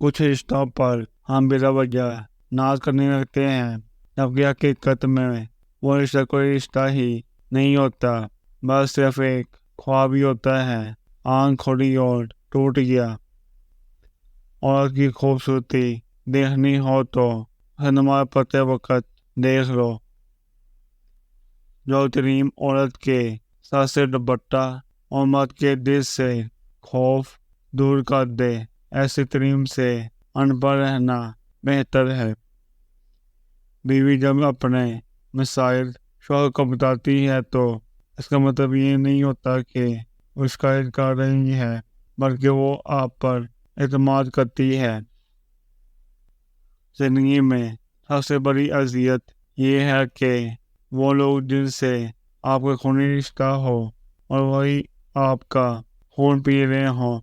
کچھ رشتوں پر ہم بلا وجہ ناز کرنے لگتے ہیں، جبکہ حقیقت میں وہ رشتہ کوئی رشتہ ہی نہیں ہوتا، بس صرف ایک خواب ہی ہوتا ہے۔ آنکھ کھولی اور ٹوٹ گیا۔ عورت کی خوبصورتی دیکھنی ہو تو نماز پڑھتے وقت دیکھ لو۔ جو تریم عورت کے سر سے دوپٹہ اور مرد کے دل سے خوف دور کر دے، ایسی تریم سے ان پڑھ رہنا بہتر ہے۔ بیوی جب اپنے مسائل شوہر کو بتاتی ہے تو اس کا مطلب یہ نہیں ہوتا کہ وہ شکایت کر رہی ہے، بلکہ وہ آپ پر اعتماد کرتی ہے۔ زندگی میں سب سے بڑی اذیت یہ ہے کہ وہ لوگ جن سے آپ کا خونی رشتہ ہو اور وہی آپ کا خون پی رہے ہوں۔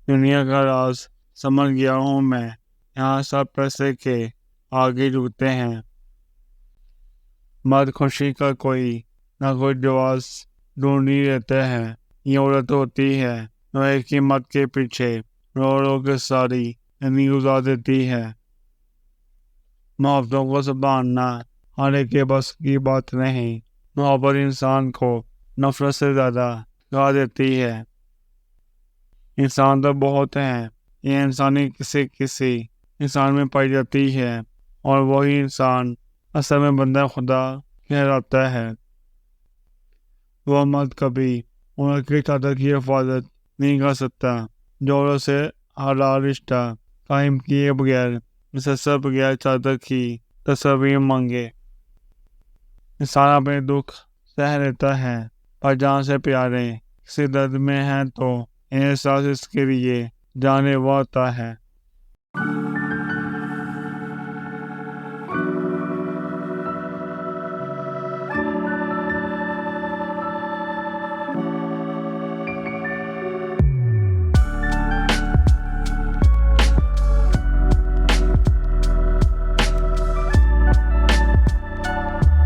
دنیا کا راز سمجھ گیا ہوں میں، یہاں سب پیسے کے آگے جھکتے ہیں۔ مرد خوشی کا کوئی نہ کوئی جواز ڈھونڈ ہی رہتا ہے۔ یہ عورت ہوتی ہے جو ایک ہی مرد کے پیچھے رو رو کے ساری زندگی گزار دیتی ہے۔ محبتوں کو سنبھالنا ہر ایک کے بس کی بات نہیں۔ محبت انسان کو نفرت سے زیادہ سکھا دیتی ہے۔ انسان تو بہت ہیں، یہ انسانی کسی انسان میں پائی جاتی ہے، اور وہی انسان اصل میں بندہ خدا کہلاتا ہے۔ وہ مرد کبھی عورت کی چادر کی حفاظت نہیں کر سکتا جو عورت سے حلال رشتہ قائم کیے بغیر مسلسل بغیر چادر کی تصویر مانگے۔ انسان اپنے دکھ سہ لیتا ہے، پر جان سے پیارے کسی درد میں ہیں تو احساس اس کے لیے جانے وہ ہوتا ہے۔